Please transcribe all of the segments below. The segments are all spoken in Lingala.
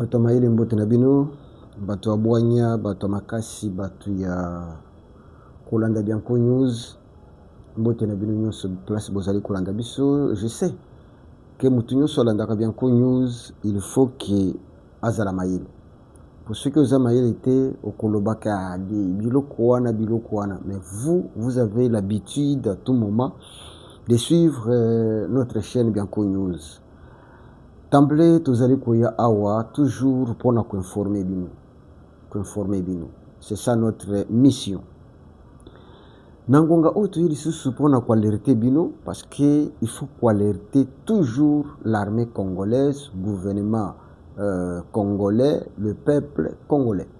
Bato mayele mbote na bino, bato ya bwanya, bato makasi, bato ya kolanda Bianco News, mbote na bino nyonso place bozali kolanda biso. Je sais que mutu nyonso alandaka Bianco News, il faut que azala mayele. Pour ceux qui oza mayele te okolobaka biloko wana, mais vous avez l'habitude à tout moment de suivre notre chaîne Bianco News. D'emblée, tozali koya awa toujours pour nous informer bino. C'est ça notre mission. Nangonga oto yili susu pour nous alerter bino parce que il faut alerter toujours l'armée congolaise, gouvernement congolais, le peuple congolais.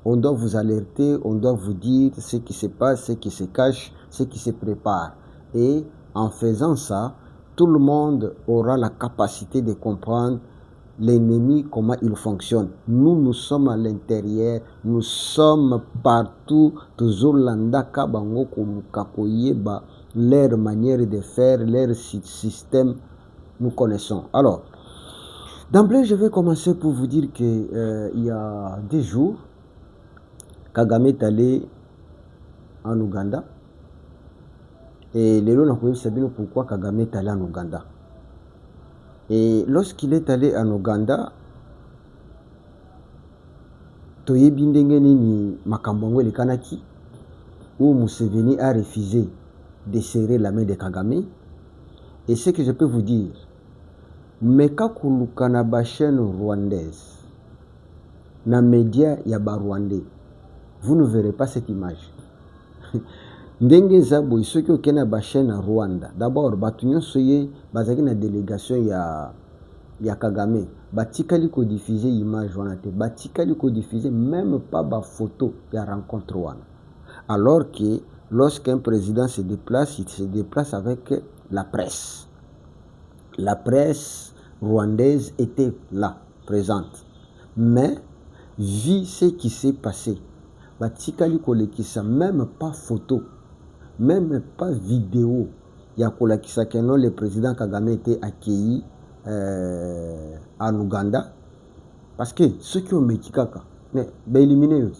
On doit vous alerter, on doit vous dire ce qui se passe, ce qui se cache, ce qui se prépare. Et en faisant ça, tout le monde aura la capacité de comprendre l'ennemi, comment il fonctionne. Nous sommes à l'intérieur, nous sommes partout, toujours landaka bango komukakoyeba, leur manière de faire, leur système, nous connaissons. Alors, d'emblée, je vais commencer pour vous dire que il y a des jours, Kagame est allé en Ouganda. Et les gens ont savent pourquoi Kagame est allé en Ouganda. Et lorsqu'il est allé en Ouganda, Toyebi ndenge nini makambo le kanaki, où Museveni a refusé de serrer la main de Kagame. Et ce que je peux vous dire, meka kuluka na ba chaîne rwandaise, na média ya ba rwandais, vous ne verrez pas cette image. Ndenge zabo isoki okena ba chaîne na Rwanda, d'abord batu nyonso ye bazaki na délégation ya Kagame, batikali ko diffuser image wana te, batikali ko diffuser même pas ba photo ya rencontre wana. Alors que lorsqu'un président se déplace, il se déplace avec la presse. La presse rwandaise était là, présente. Mais vu ce qui s'est passé, batikali ko lekisa même pas photo, même pas vidéo. Il y a que non, le président Kagame était accueilli en Ouganda. Parce que ceux qui ont mis Kaka, mais éliminer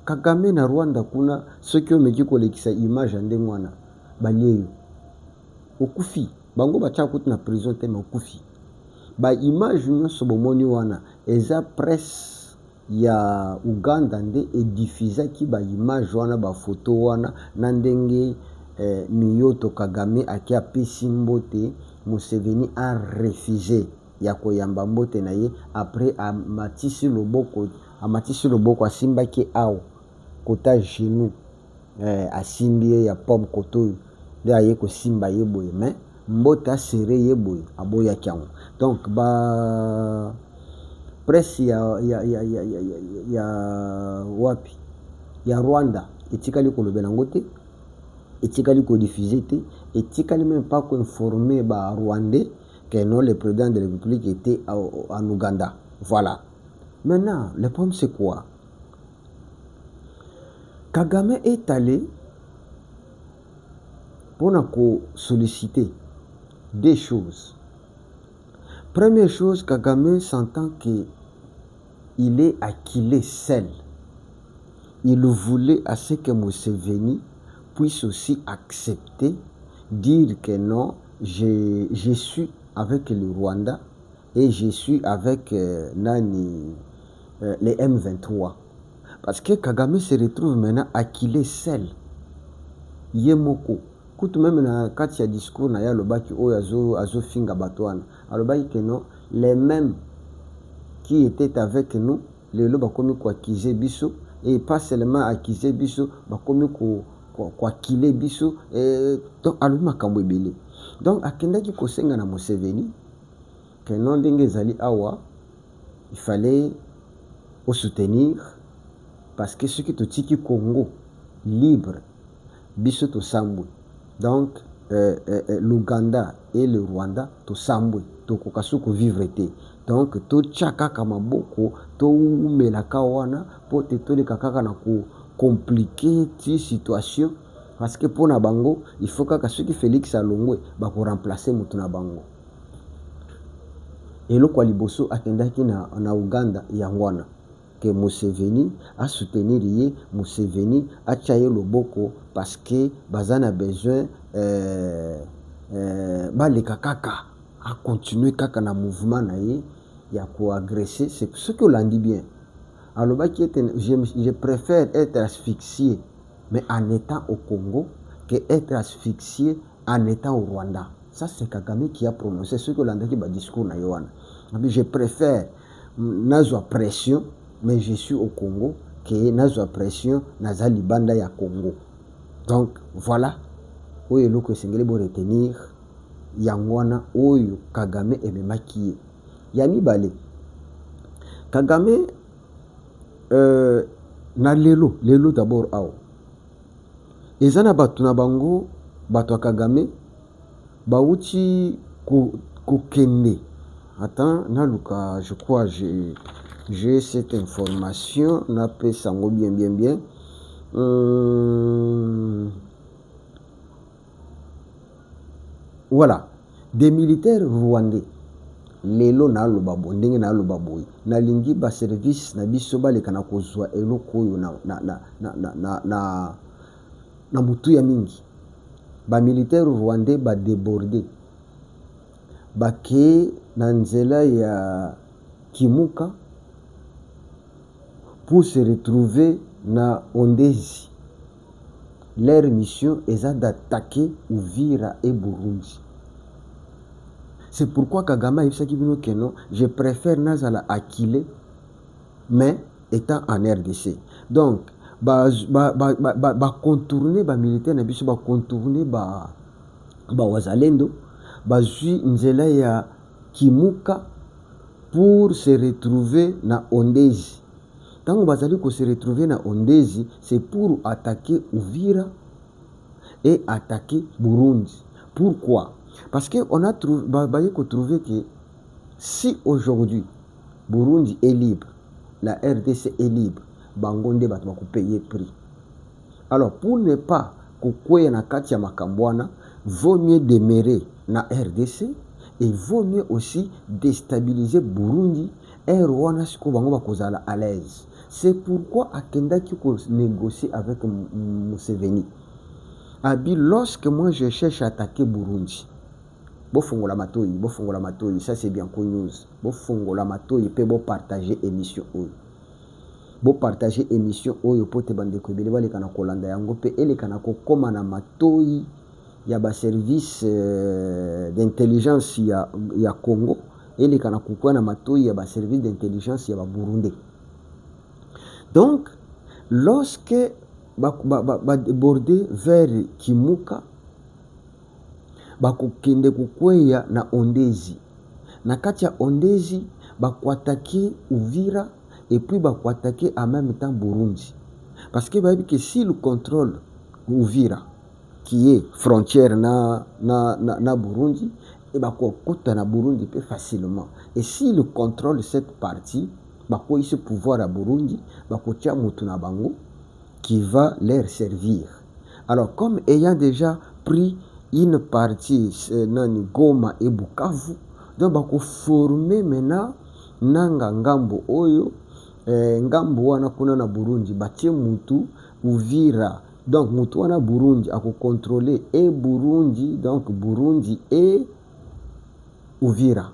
Kagame na Rwanda kuna, ceux qui ont mis Kaka image en demwana, balié okufi, bango bacha koute na prison te, mais okufi. Ba image nous sobomoni wana, eza presse ya Uganda nde edifiza ki ba image wana ba photo wana na ndenge Miyoto Kagame aki apesi mbote. Museveni a refusé ya koyamba mbote na ye après amatisi loboko asimbaki awo kota genou asimbi ya pomme koto nde aye kosimba ye boye, mais mbote asere ye boye aboya kiango. Donc ba presse ya wapi ya Rwanda etikali kolobela ngote, etikali ko diffuser te, etikali même pas ko informer ba Rwandais que non, le président de la République était en Ouganda. Voilà. Maintenant, le problème c'est quoi? Kagame est allé pour nous solliciter des choses. Première chose, Kagame s'entend qu'il est acculé seul. Il voulait à ce que Museveni puisse aussi accepter, dire que non, je suis avec le Rwanda et je suis avec les M23. Parce que Kagame se retrouve maintenant acculé seul. Yemoko. Tout même na kati ya discours na ya lobaki o azo finga batwana. Alobaki que non, les mêmes qui étaient avec nous, les loba komi ko accuser biso, et pas seulement accuser biso, ba komi ko kile biso, donc alobi makambo ebele. Donc akendaki kosenga na Museveni que non ndenge ezali awa, il fallait au soutenir parce que ceux qui totiki Congo libre biso to sambwe. Donc l'Ouganda et le Rwanda to sambwe to kokasuko vivre te. Donc to tchaka kama boko to melaka wana po te to le kakaka na ko compliquer ti situation parce que pour na bango il faut que ceux qui Félix Alongwe ba ko remplacer mutu na bango. eloko liboso akendaki na Uganda yangwana que Museveni a soutenir ye, Museveni a tchaye loboko parce que bazana besoin baleka kaka a continuer kaka na mouvement na ye ya ko agresser. C'est ce que l'on dit bien. Alors je préfère être asphyxié mais en étant au Congo que être asphyxié en étant au Rwanda. Ça c'est Kagame qui a prononcé ce que l'on dit dans discours na Yohana. Je préfère nazwa pression mais je suis au Congo que nazwa pression naza libanda ya Congo. Donc voilà oyo eloko esengeli bo retenir yangwana oyo Kagame ememaki ye. Ya mibale Kagame na lelo d'abord awa eza na bato na bango bato ya Kagame bauti kokende. Attends, naluka, je crois j'ai cette information na pe sango bien. Voilà, des militaires rwandais lelo na loba ndenge na loba boy na lingi ba service na biso baleka na kozwa eloko oyo na mutu ya mingi. Ba militaire rwandais ba débordé bake na nzela ya Kimuka pour se retrouver na Ondezi. Leur mission est d'attaquer Uvira et Burundi. C'est pourquoi Kagame a dit que non, je préfère Nazala Akile, mais étant en RDC. Donc, contourner les militaires, contourner les Wazalendo, bazui nzela ya Kimuka pour se retrouver na Ondezi. Tant bazali ko se retrouver na Ondezi, c'est pour attaquer Uvira et attaquer Burundi. Pourquoi? Parce qu'on a trouvé que si aujourd'hui Burundi est libre, la RDC est libre, Bangonde va payer prix. Alors pour ne pas que na kati ya makambwana, vaut mieux demeurer na RDC et vaut mieux aussi déstabiliser Burundi et Rwanda siko bango bakozala à l'aise. C'est pourquoi akendaki ko négocier avec Museveni. Abi, lorsque moi je cherche à attaquer Burundi, bofongola matoi, ça c'est bien connu. Bofongola matoi pe bo partager émission oyo. Bo partager émission oyo pote bande ko bele bale kana kolanda yango pe ele kana ko koma na matoi ya ba service d'intelligence ya Congo, ele kana ko na matoi ya ba service d'intelligence ya ba Burundi. Donc lorsque déborder vers Kimuka bakokende kukweya na Ondezi. Na kati ya Ondezi attaquer Uvira et puis attaquer en même temps Burundi. Parce que si le contrôle Uvira qui est frontière na Burundi et bakokota na Burundi peut facilement. Et si le contrôle cette partie bakoyi ce pouvoir à Burundi bakotia mutu na bango qui va leur servir. Alors, comme ayant déjà pris une partie, Goma et Bukavu, donc, il faut former maintenant Nanga Ngambo Oyo, Ngambo wana kuna na Burundi, batie mutu, Uvira. Donc, mutu wana Burundi, a contrôler et Burundi, donc Burundi et Uvira.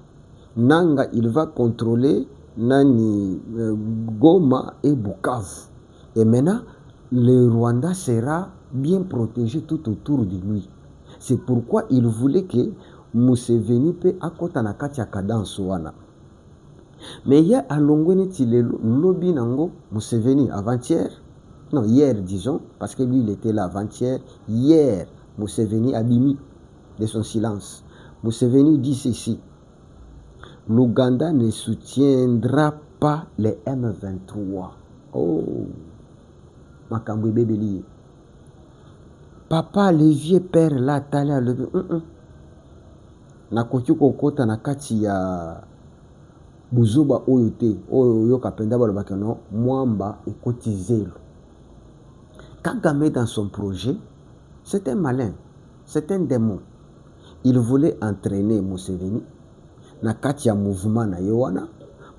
Nanga, il va contrôler Nani, Goma et Bukavu. Et maintenant, le Rwanda sera bien protégé tout autour de lui. C'est pourquoi il voulait que Museveni pe akota na kati ya cadence wana. Mais il y a à Longweni Tilelo, lobby nango Museveni avant-hier, non hier disons, parce que lui il était là avant-hier. Hier, Museveni a bimi de son silence. Museveni dit ceci: l'Ouganda ne soutiendra pas les M23. Oh, makambo bébéli. Papa le vieux père là tala le na koki kokota na kati ya buzuba oyo te oyo yoka penda balo bakeno mwamba ekoti zelo. Kagame dans son projet, c'est un malin, c'est un démon. Il voulait entraîner Museveni na kati ya mouvement na ye wana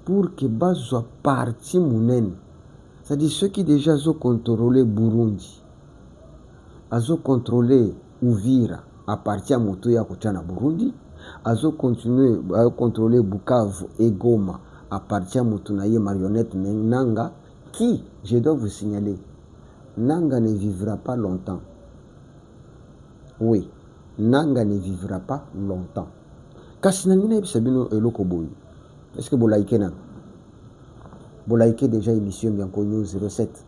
pour que bazwa parti munene. C'est-à-dire ceux qui déjà ont contrôlé Burundi, ont contrôlé Uvira à partir de moto ya kuchana Burundi, ont continué à contrôler Bukavu et Goma à partir de moto na ye marionnette Nanga, qui, je dois vous signaler, Nanga ne vivra pas longtemps. Oui, Nanga ne vivra pas longtemps. Kasi nangina ebisabino eloko boyi. Est-ce que vous likez Nanga? Vous likez déjà l'émission bien connue 07.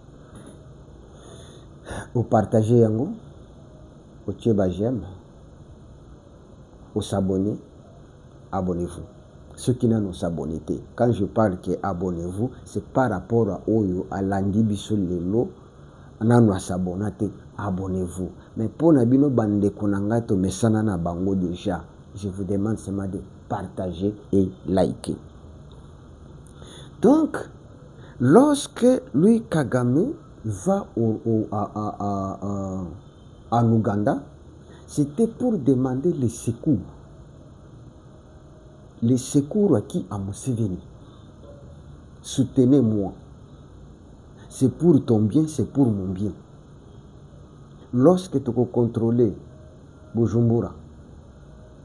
Vous partagez yango, vous tirez j'aime, vous s'abonnez, abonnez-vous. Ceux qui n'ont pas s'abonné, quand je parle que abonnez-vous, c'est par rapport à Oyo, à l'andibiso lelo, n'en s'abonner, abonnez-vous. Mais pour Nabino Bande Konangato, mais ça n'a bango déjà. Je vous demande seulement de partager et liker. Donc, lorsque lui Kagame va en Ouganda, c'était pour demander les secours. Les secours à qui? À Museveni. Soutenez-moi. C'est pour ton bien, c'est pour mon bien. Lorsque tu peux contrôler Bujumbura,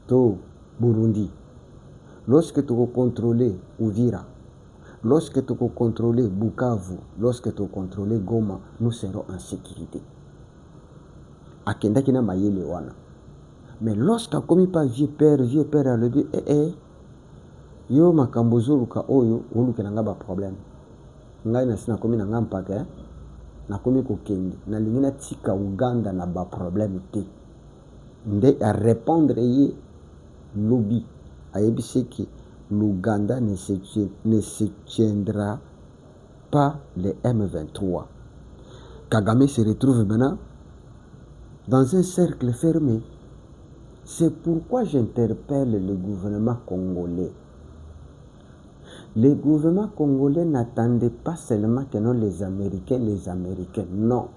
to Burundi, lorsque tu peux contrôler Uvira, lorsque tu peux contrôler Bukavu, lorsque tu peux contrôler Goma, nous serons en sécurité. Akenda kina mayele wana. Mais lorsqu'on commis pas vieux père a le dit, yo makambo zoluka oyo, oluka nanga ba problème. Ngai na sina komi nanga mpaka, na komi kokende, na lingina tika Uganda na ba problème te. Nde à répondre ye lobby, a yebise que l'Ouganda ne se tiendra pas les M23. Kagame se retrouve maintenant dans un cercle fermé. C'est pourquoi j'interpelle le gouvernement congolais. Le gouvernement congolais n'attendait pas seulement que non les Américains, non.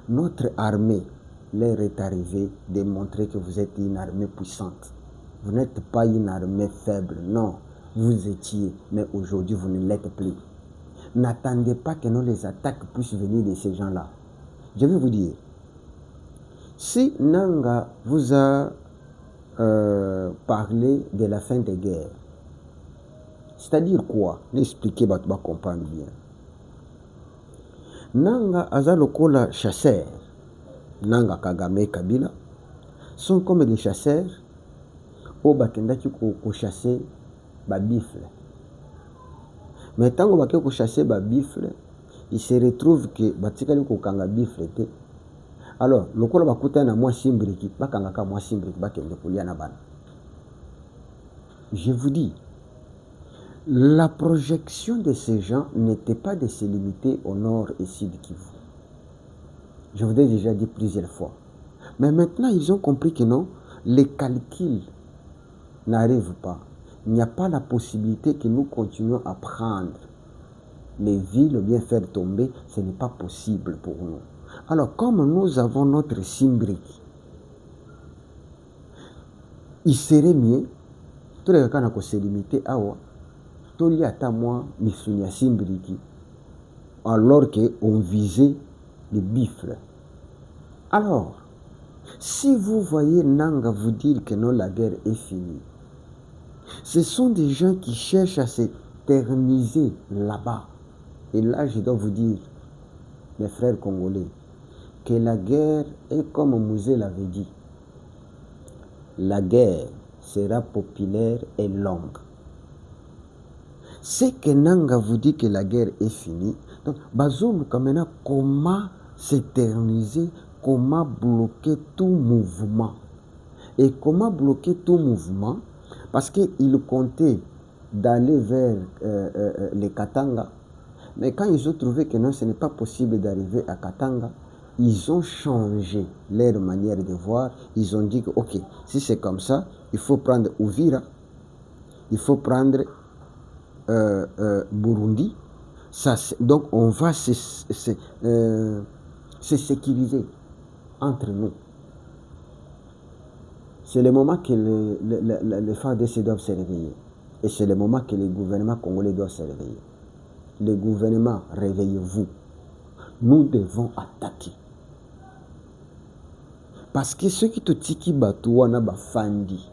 Notre armée, l'heure est arrivée de montrer que vous êtes une armée puissante. Vous n'êtes pas une armée faible, non. Vous étiez, mais aujourd'hui vous ne l'êtes plus. N'attendez pas que non les attaques puissent venir de ces gens-là. Je vais vous dire, si Nanga vous a parlé de la fin des guerres, c'est-à-dire quoi? L'expliquer, bah, tu vas comprendre bien. Nanga azalokola chasseur, Nanga Kagame Kabila, sont comme des chasseurs au bakendaki ko chasser ba bifle. Mais tant que ko chasser ba bifle, il se retrouve que batikali ko kanga bifle te. Alors, lokola bakuta na mwa simbriki, bakanga ka mwa simbriki bakende kulia na bana. Je vous dis, la projection de ces gens n'était pas de se limiter au nord et sud Kivu. Je vous ai déjà dit plusieurs fois. Mais maintenant, ils ont compris que non, les calculs n'arrivent pas. Il n'y a pas la possibilité que nous continuions à prendre les villes ou bien faire tomber. Ce n'est pas possible pour nous. Alors, comme nous avons notre simbrique, il serait mieux, tout le monde a se limiter à Toli ata moi misunya simbriki, alors qu'on visait les bifles. Alors, si vous voyez Nanga vous dire que non, la guerre est finie, ce sont des gens qui cherchent à s'éterniser là-bas. Et là, je dois vous dire, mes frères congolais, que la guerre est comme Mouzé l'avait dit. La guerre sera populaire et longue. C'est que Nanga vous dit que la guerre est finie. Donc, Bazoum, maintenant, comment s'éterniser, comment bloquer tout mouvement. Et comment bloquer tout mouvement? Parce qu'il comptait d'aller vers les Katanga. Mais quand ils ont trouvé que non, ce n'est pas possible d'arriver à Katanga, ils ont changé leur manière de voir. Ils ont dit que, ok, si c'est comme ça, il faut prendre Uvira, il faut prendre Burundi. Ça, donc, on va se sécuriser entre nous. c'est le moment que les FARDC doivent se réveiller. Et c'est le moment que le gouvernement congolais doit se réveiller. Le gouvernement, réveillez-vous. Nous devons attaquer. Parce que ceux qui te tiki batou wana bafandi.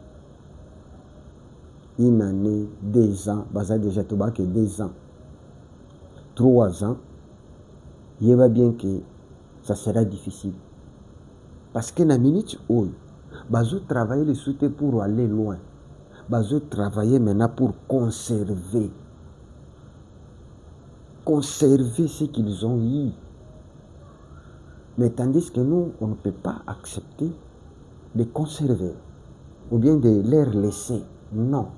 Une année, 2 ans, baza déjà tout bas que 2 ans, 3 ans, il va bien que ça sera difficile. Parce que na minute où bazo travailler le soutien pour aller loin. Bazo travailler maintenant pour conserver ce qu'ils ont eu. Mais tandis que nous, on ne peut pas accepter de conserver ou bien de leur laisser. Non.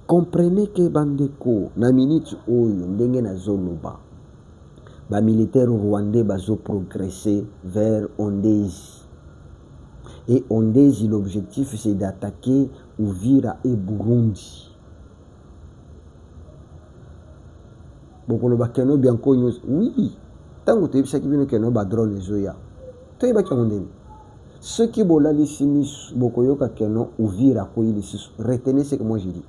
Comprenez que bandeko, na minute oyo ndenge na zoloba, ba militaire rwandais bazo progresser vers Ondezi. Et Ondezi, l'objectif c'est d'attaquer Uvira et Burundi. Bokolo bakeno bianco news. Oui. Tango te bisa ki bino keno ba drone zoya. Te ba kyondeni. Ceux qui bola les simis bokoyoka keno Uvira ko ili sisu. Retenez ce que moi je dis.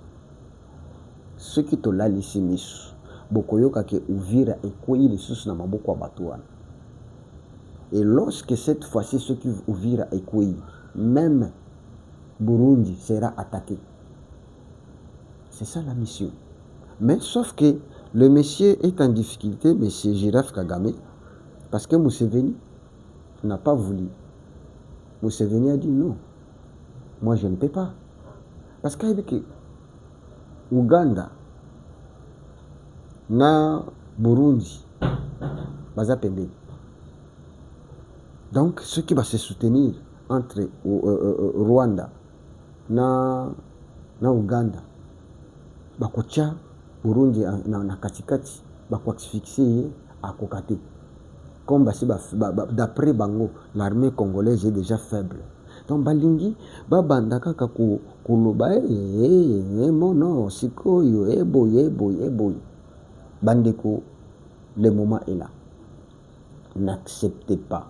Ceux qui te la les simis bokoyoka ke Uvira et ko ili sisu na maboko abatuana. Et lorsque cette fois-ci ceux qui Uvira et ko même Burundi sera attaqué. C'est ça la mission. Mais sauf que le monsieur est en difficulté, monsieur Giraffe Kagame, parce que Museveni n'a pas voulu. Museveni a dit non. Moi je ne peux pas. Parce que Ouganda, na Burundi, baza pembeni. Donc ceux qui vont se soutenir entre Rwanda na Uganda, bakotia Burundi na katikati, bakoasphyxier à kokate. Comme d'après Bango, l'armée congolaise est déjà faible. Donc balingi babandaka kako kuluba mono sikoyo eboy. Bandeko, le moment est là. N'acceptez pas,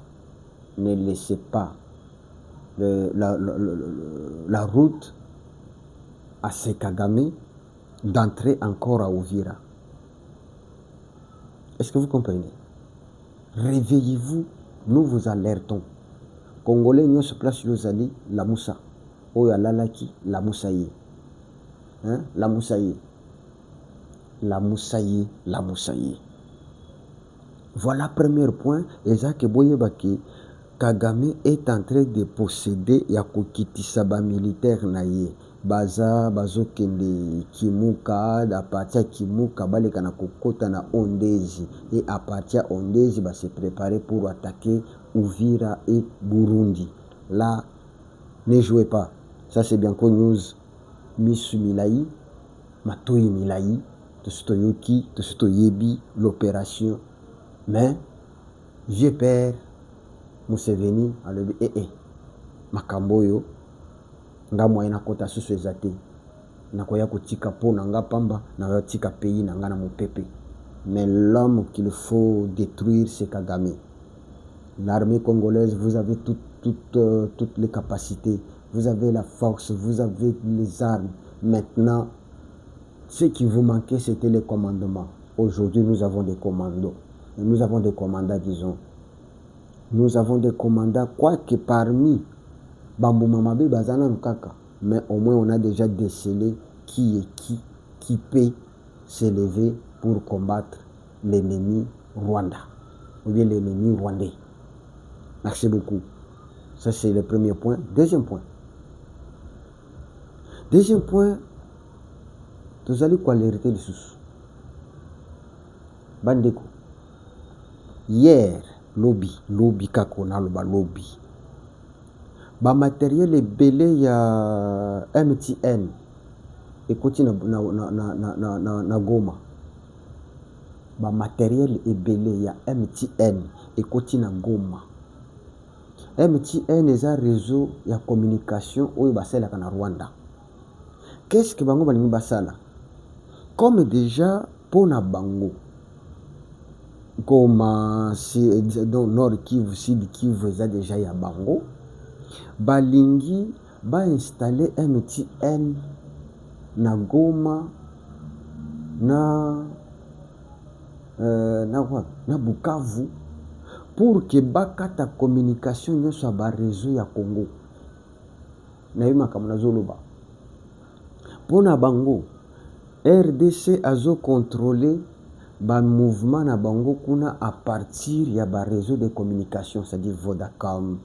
ne laissez pas la route à ces Kagame d'entrer encore à Uvira. Est-ce que vous comprenez? Réveillez-vous, nous vous alertons. Congolais, nous se place Yozali, la Moussa. Oya Lalaki, la Moussaïe. Hein? La Moussaïe. Voilà premier point. Ezake Boyebaki, Kagame est en train de posséder Yakokiti Saba militaire naïe. Bazo kende Kimuka, à partir Kimuka, baleka na kokota na Ondezi. Et à partir Ondezi, va se préparer pour attaquer Uvira et Burundi. Là, ne jouez pas. Ça c'est bien connu. News. Misu Milaï, Matoyi Milaï, Tostoyoki, Tostoyebi, l'opération. Mais, vieux père, Museveni, a le dit, Makamboyo, nga moyen na kota susu ezate na koya kotika po na nga pamba na koya tika pays na nga na mopepe. Mais l'homme qu'il faut détruire c'est Kagame. L'armée congolaise, vous avez toutes les capacités, vous avez la force, vous avez les armes. Maintenant, ce qui vous manquait c'était les commandements. Aujourd'hui nous avons des commandos. Nous avons des commandants, disons. Nous avons des commandants, quoique parmi Bambou Mamabe Bazana Nkaka, mais au moins on a déjà décelé qui est qui peut s'élever pour combattre l'ennemi Rwanda, ou bien l'ennemi rwandais. Merci beaucoup. Ça c'est le premier point. Deuxième point, vous allez quoi l'hériter de sous Bandeko. Hier, lobby kakona loba lobby. Ba matériel ebele ya MTN ekoti na Goma. Ba matériel ebele ya MTN ekoti na Goma. MTN est un réseau ya communication oyo basalaka na Rwanda. Qu'est-ce que bango balingi basala? Comme déjà pona bango Goma, donc Nord Kivu, Sud Kivu, ça déjà ya bango. balingi bainstalle MTN na Goma na Bukavu pour que bakata communication nyonso ya bareseau ya Congo. Nayebi makambo nazoloba mpona bango RDC azo contrôler ba mouvement na bango kuna à partir ya ba réseau de communication, c'est-à-dire Vodacom,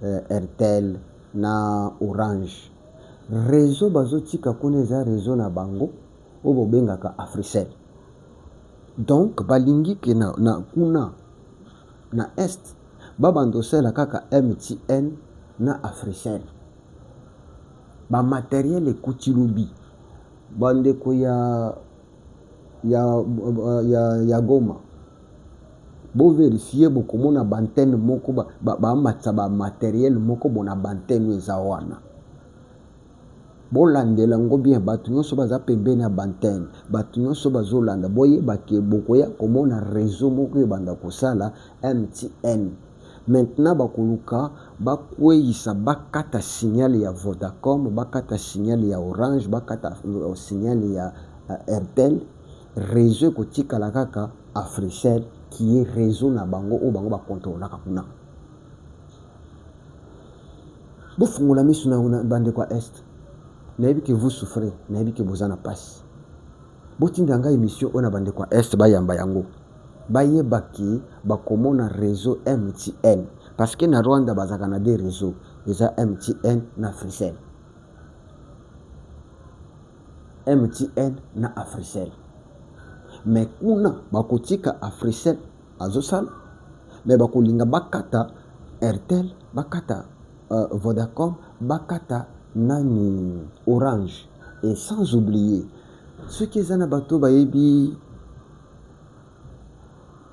Airtel na Orange. Réseau bazotika kuna eza réseau na bango oyo bobengaka Africell. Donc balingi ke na kuna na est babandosela kaka MTN na Africell. Ba matériel ekuti lobi bandeko ya Goma bo vérifier bokomona bantenne moko bamatisa ba matériel moko bona bantenne eza wana bolandela ngo bien bato nyonso baza pembeni ya bantenne bato nyonso bazolanda boyebake bokoya komona réseau moko ebanda kosala MTN. Maintenant bakoluka bakweyisa bakata signal ya Vodacom, bakata signal ya Orange, bakata signal ya Airtel, réseau kotikala kaka Africell qui est réseau na bango o bango bakontrolaka kuna. Bofungola misu na bande kwa est. Nayebi ke vous souffrez, nayebi ke bozana pasi. Botindanga émission ona bande kwa est bayamba yango. Bayebaki bakomona réseau MTN parce que na Rwanda bazaka na des réseaux eza MTN na Africell. MTN na Africell. Mais kuna bakotika Africell azosala mais bakolinga bakata Airtel, bakata Vodacom, bakata nani Orange et sans oublier ceux qui zana bato bayebi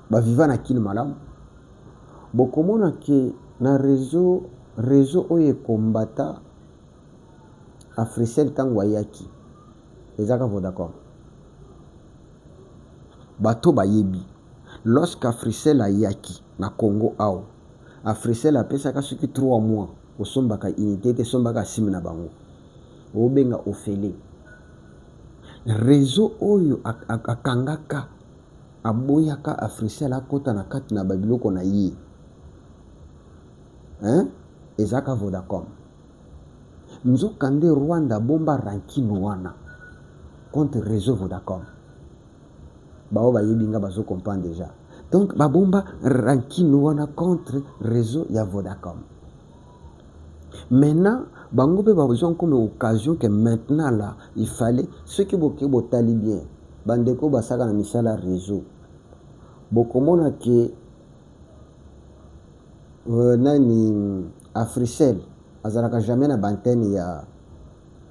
baviva na kini malamu bokomona ke na réseau oyo ekombata Africell ntango ayaki ezaka Vodacom. Bato bayebi lorsque Africell ayaki na Congo awa Africell apesaka soki 3 mois osombaka unité te sombaka sim na bango obenga ofele réseau oyo akangaka aboyaka Africell akota na kati na babiloko na ye ezaka Vodacom. Nzokande Rwanda bomba rankino wana contre réseau Vodacom bao bayebinga bazo comprendre déjà. Donc babomba rankino wana contre réseau ya Vodacom. Maintenant bango pe besoin comme occasion que maintenant là il fallait ceux qui botali bien bandeko basaka na misala réseau bokomona ke nani Africell azalaka jamais na bantenne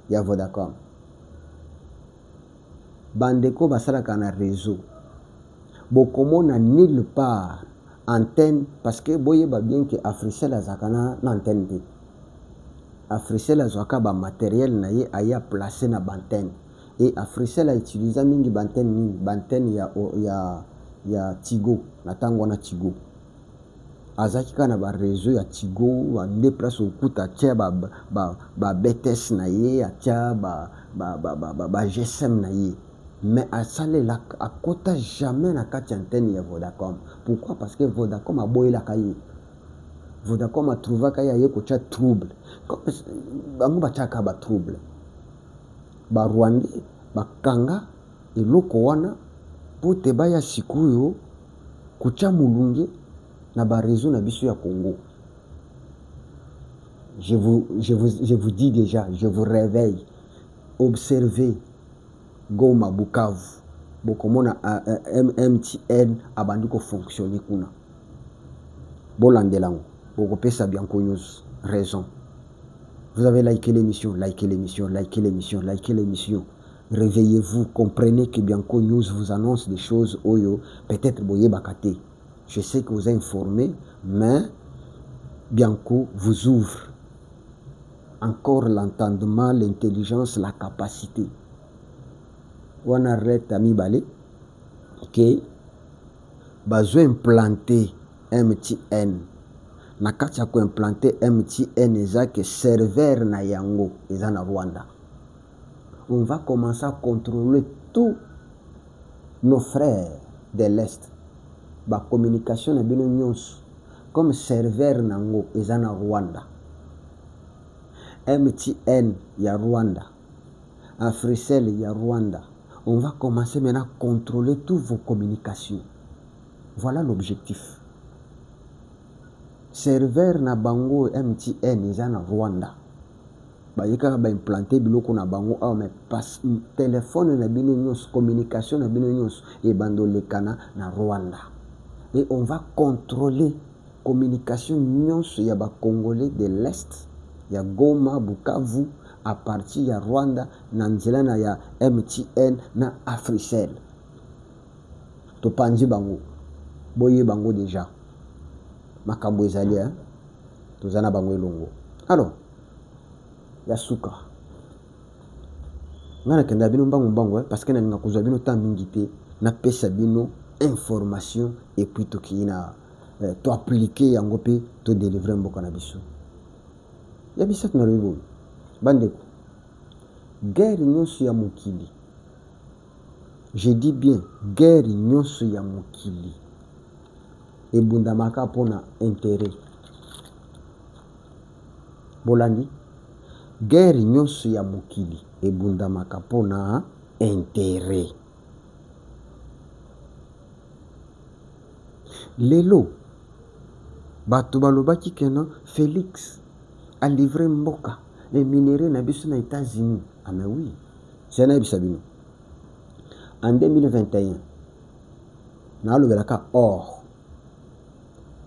ya Vodacom. Bandeko basalaka na réseau bokomona nulle part antenne parce que boyeba bien que Africell azalaka na antenne te. Africell azwaka ba matériel na ye aya placer na bantenne et Africell a utilisé mingi bantenne ya Tigo na tango na Tigo azaki kana ba réseau ya Tigo wa déplace okuta tia ba BTS na ye atia ba GSM na ye mais asalela akota jamais na kati antenne ya Vodacom. Pourquoi? Parce que Vodacom a boyela kaye Vodacom a trouvé qu'il y a un trouble. Bango bachaka ba trouble. Ba Rwanda, ba Kanga, et loko wana, pour te baya sikuyo, kucha mulunge, na ba réseau na biso ya Congo. Je vous dis déjà, je vous réveille. Observez Goma, Bukavu. Bokomona MTN abandiko fonctionner kuna. Bolandelango. Bokopesa Bianco News, raison. Vous avez liké l'émission, likez l'émission, likez l'émission, likez l'émission. Réveillez-vous, comprenez que Bianco News vous annonce des choses oyo, peut-être boye bakate. Je sais que vous êtes informé, mais Bianco vous ouvre encore l'entendement, l'intelligence, la capacité. On arrête à mi-balé que besoin implanter MTN na kati ya koimplante MTN eza que serveur na yango eza na Rwanda. On va commencer à contrôler tous nos frères de l'Est. Ba communication na bino nyonso comme serveur nango eza na Rwanda. MTN ya Rwanda. Africell ya Rwanda. On va commencer maintenant à contrôler toutes vos communications. Voilà l'objectif. Serveur na bango MTN eza na Rwanda. Bayeka ba implanter biloko na bango awa mais pas téléphone na bino nyonso, communication na bino nyonso e bandolekana na Rwanda. Et on va contrôler communication nyonso ya ba Congolais de l'Est, ya Goma, Bukavu, à partir ya Rwanda, na nzela na ya MTN na Africell. Topanzi bango. Boye bango déjà. Makambo ezali hein. Tozana bango elongo. Alors, ya suka. Ngana kenda bino mbango parce que na ninga kozwa bino temps mingi te na pesa bino information et puis to kina to appliquer yango pe to délivrer mboka na biso. Ya bisat na lebo. Bandeko. Guerre nyonso ya mokili. Je dis bien guerre nyonso ya mokili. Ebundamaka pona intérêt. Bolandi. Guerre nyonso ya mokili ebundamaka pona intérêt. Lelo bato balobaki kena Félix a livré mboka les minéraux na biso na États-Unis. Ah mais oui, c'est na bisabino. En 2021 na lobelaka or.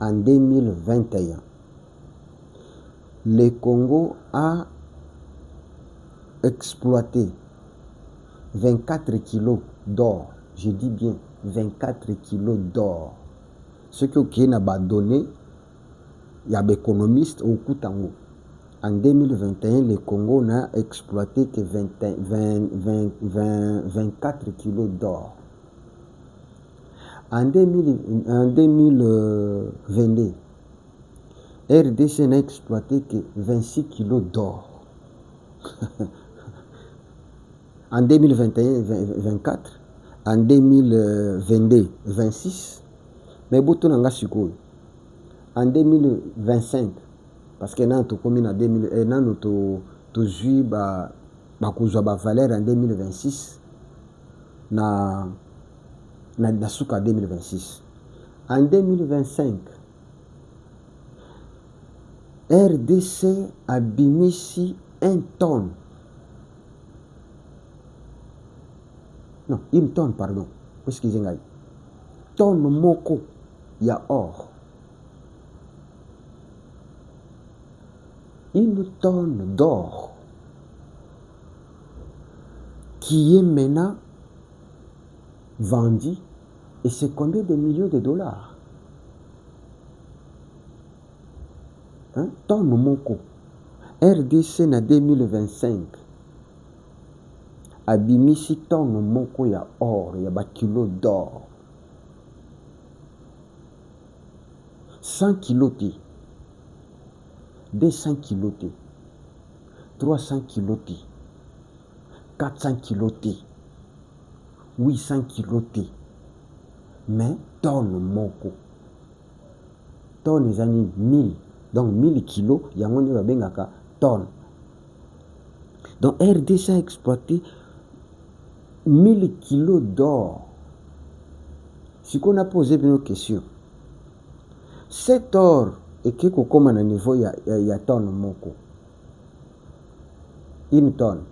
En 2021 le Congo a exploité 24 kilos d'or. Je dis bien 24 kilos d'or. Ce qui n'a pas donné, il y a des économistes au Koutango. En 2021, le Congo n'a exploité que 24 kilos d'or. En 2022, RDC n'a exploité que 26 kilos d'or. En 2021, 24. En 2022, 26. Mais beaucoup n'ont pas en 2025, parce que nous avons commis en 2000, nous avons valeur en 2026, na suka 2026. En 2025, RDC a bimisi 1 tonne. Non, 1 tonne, pardon. Excusez-moi. Tonne moko ya or. 1 tonne d'or qui est maintenant vendue et c'est combien de millions de dollars? Hein? Tonne moko. RDC na 2025 abimisi tonne moko ya or ya ba kilo d'or. 100 kilos te, 200 kilos te, 300 kilos te, 400 kilos te, 800 kilos te, mais tonne moko. Tonne ezani 1000, donc 1000 kilos, yango nde babengaka tonne. Donc RDC a exploité 1000 kilos d'or. Si on a posé une question, cet or est que comme à niveau il y a tonne moko. 1 tonne.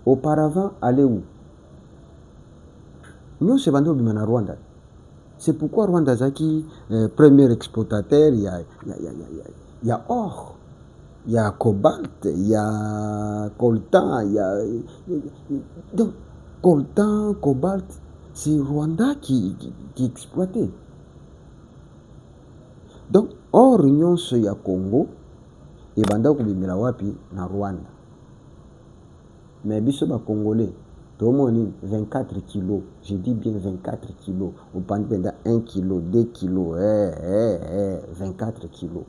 Auparavant, allez où? Nous c'est vendu au Rwanda. C'est pourquoi Rwanda Zaki premier exportateur, il y a or, il y a cobalt, il y a coltan, il y a donc coltan, cobalt, c'est Rwanda qui exploitait. Donc or nyonso ya Congo ebanda ko bimela wapi na Rwanda. Mais biso ba Congolais Tomoni 24 kilos, je dis bien 24 kilos. Vous pensez 1 kilo, 2 kilos, 24 kilos.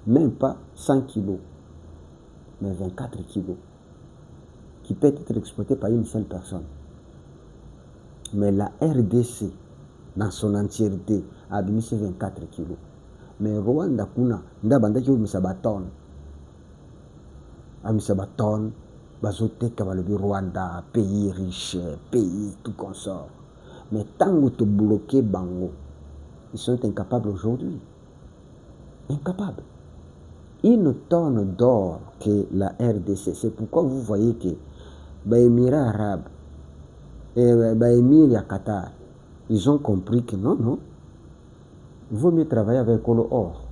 Même pas 100 kilos, mais 24 kilos. Qui peut être exploité par une seule personne. Mais la RDC, dans son entièreté, a mis 24 kilos. Mais Rwanda, kuna, ndabanda ki misabaton. A misabaton, bazoteka balobi Rwanda, pays riche, pays tout consort. Mais tant que tu bloqué Bango, ils sont incapables aujourd'hui. Incapables. Une tonne d'or que la RDC, c'est pourquoi vous voyez que les Émirats arabes et les Émirats Qatar, ils ont compris que non, il vaut mieux travailler avec l'or.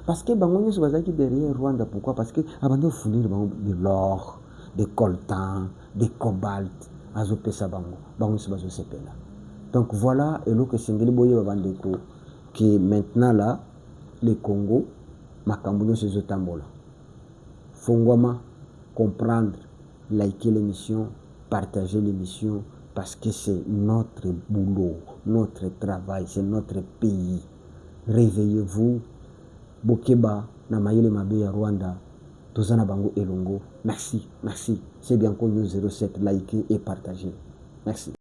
Parce que Bango sont derrière Rwanda. Pourquoi? Parce que avant de fournir de l'or, des coltan, des cobalt, Bango sont là. Donc voilà, et là que Sengeli Boye Babandeko, que maintenant là, le Congo, Makambuno se zotambola. Fongwama, comprendre, liker l'émission, partager l'émission, parce que c'est notre boulot, notre travail, c'est notre pays. Réveillez-vous. Bokeba, na mayele mabe ya Rwanda, Tozana Bango Elongo. Merci. C'est bien qu'on nous 07, likez et partagez. Merci.